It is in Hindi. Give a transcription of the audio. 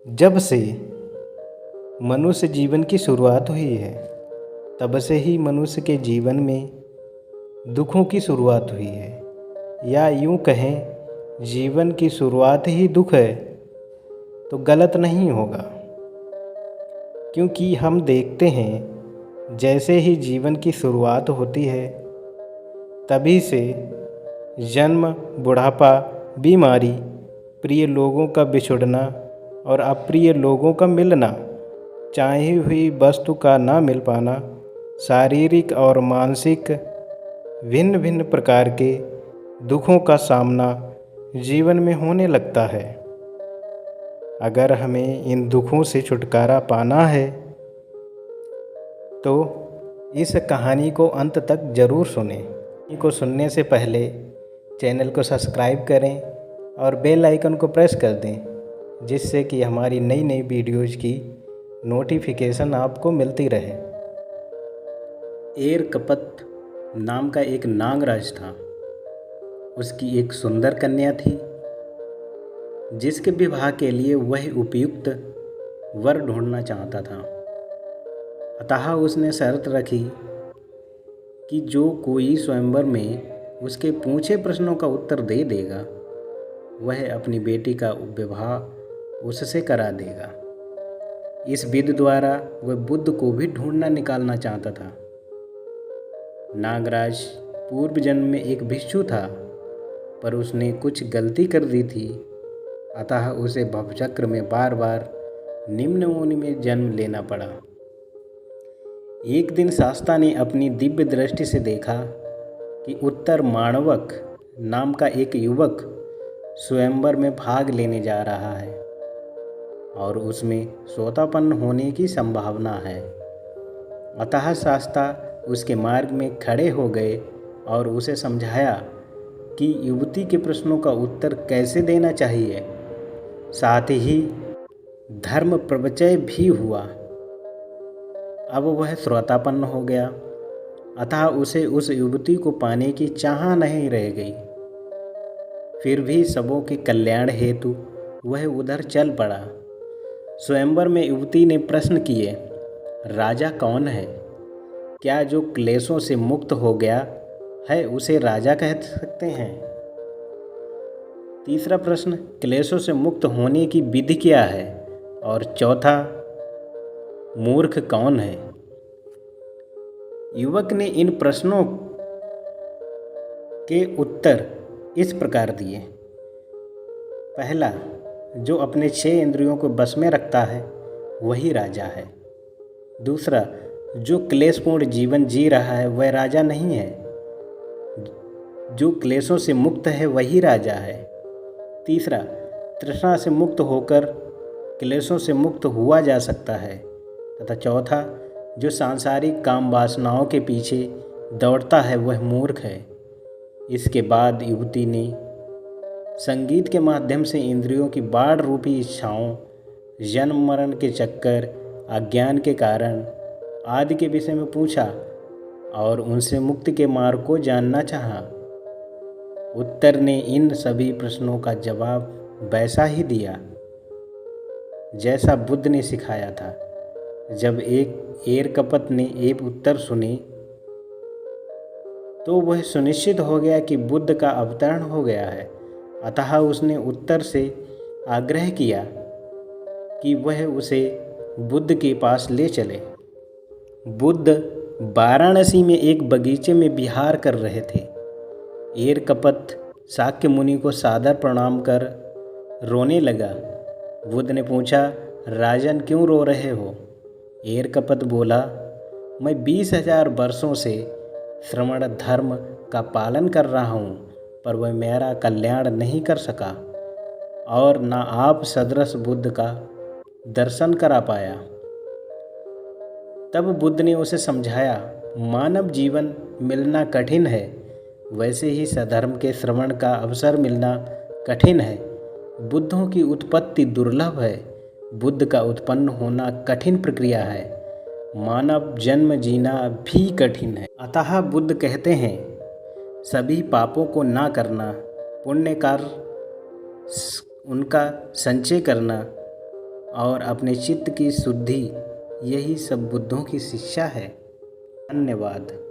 जब से मनुष्य जीवन की शुरुआत हुई है, तब से ही मनुष्य के जीवन में दुखों की शुरुआत हुई है, या यूँ कहें जीवन की शुरुआत ही दुख है तो गलत नहीं होगा। क्योंकि हम देखते हैं जैसे ही जीवन की शुरुआत होती है तभी से जन्म, बुढ़ापा, बीमारी, प्रिय लोगों का बिछुड़ना और अप्रिय लोगों का मिलना, चाही हुई वस्तु का ना मिल पाना, शारीरिक और मानसिक भिन्न भिन्न प्रकार के दुखों का सामना जीवन में होने लगता है। अगर हमें इन दुखों से छुटकारा पाना है तो इस कहानी को अंत तक ज़रूर सुनें। को सुनने से पहले चैनल को सब्सक्राइब करें और बेल आइकन को प्रेस कर दें, जिससे कि हमारी नई नई वीडियोज़ की नोटिफिकेशन आपको मिलती रहे। एरकपत नाम का एक नागराज था। उसकी एक सुंदर कन्या थी, जिसके विवाह के लिए वह उपयुक्त वर ढूंढना चाहता था। अतः उसने शर्त रखी कि जो कोई स्वयंवर में उसके पूछे प्रश्नों का उत्तर दे देगा, वह अपनी बेटी का विवाह उससे करा देगा। इस विधि द्वारा वह बुद्ध को भी ढूंढना निकालना चाहता था। नागराज पूर्व जन्म में एक भिक्षु था, पर उसने कुछ गलती कर दी थी, अतः उसे भवचक्र में बार बार निम्न योनि में जन्म लेना पड़ा। एक दिन शास्ता ने अपनी दिव्य दृष्टि से देखा कि उत्तर माणवक नाम का एक युवक स्वयंवर में भाग लेने जा रहा है और उसमें सोतापन्न होने की संभावना है। अतः शास्ता उसके मार्ग में खड़े हो गए और उसे समझाया कि युवती के प्रश्नों का उत्तर कैसे देना चाहिए। साथ ही धर्म प्रवचय भी हुआ। अब वह श्रोतापन्न हो गया, अतः उसे उस युवती को पाने की चाह नहीं रह गई। फिर भी सबों के कल्याण हेतु वह उधर चल पड़ा। स्वयंवर में युवती ने प्रश्न किए, राजा कौन है? क्या जो क्लेशों से मुक्त हो गया है उसे राजा कह सकते हैं? तीसरा प्रश्न, क्लेशों से मुक्त होने की विधि क्या है? और चौथा, मूर्ख कौन है? युवक ने इन प्रश्नों के उत्तर इस प्रकार दिए। पहला, जो अपने 6 इंद्रियों को बस में रखता है वही राजा है। दूसरा, जो क्लेशपूर्ण जीवन जी रहा है वह राजा नहीं है। जो क्लेशों से मुक्त है वही राजा है। तीसरा, तृष्णा से मुक्त होकर क्लेशों से मुक्त हुआ जा सकता है। तथा चौथा, जो सांसारिक काम वासनाओं के पीछे दौड़ता है वह मूर्ख है। इसके बाद युवती ने संगीत के माध्यम से इंद्रियों की बाढ़ रूपी इच्छाओं, जन्म मरण के चक्कर, अज्ञान के कारण आदि के विषय में पूछा और उनसे मुक्ति के मार्ग को जानना चाहा। उत्तर ने इन सभी प्रश्नों का जवाब वैसा ही दिया जैसा बुद्ध ने सिखाया था। जब एक एरकपत ने एक उत्तर सुने तो वह सुनिश्चित हो गया कि बुद्ध का अवतरण हो गया है। अतः उसने उत्तर से आग्रह किया कि वह उसे बुद्ध के पास ले चले। बुद्ध वाराणसी में एक बगीचे में विहार कर रहे थे। एरकपत शाक्य मुनि को सादर प्रणाम कर रोने लगा। बुद्ध ने पूछा, राजन क्यों रो रहे हो? एरकपत बोला, मैं 20,000 वर्षों से श्रमण धर्म का पालन कर रहा हूँ, पर वह मेरा कल्याण नहीं कर सका और ना आप सदृश बुद्ध का दर्शन करा पाया। तब बुद्ध ने उसे समझाया, मानव जीवन मिलना कठिन है, वैसे ही सधर्म के श्रवण का अवसर मिलना कठिन है। बुद्धों की उत्पत्ति दुर्लभ है, बुद्ध का उत्पन्न होना कठिन प्रक्रिया है, मानव जन्म जीना भी कठिन है। अतः बुद्ध कहते हैं, सभी पापों को ना करना, पुण्य कार्य उनका संचय करना और अपने चित्त की शुद्धि, यही सब बुद्धों की शिक्षा है। धन्यवाद।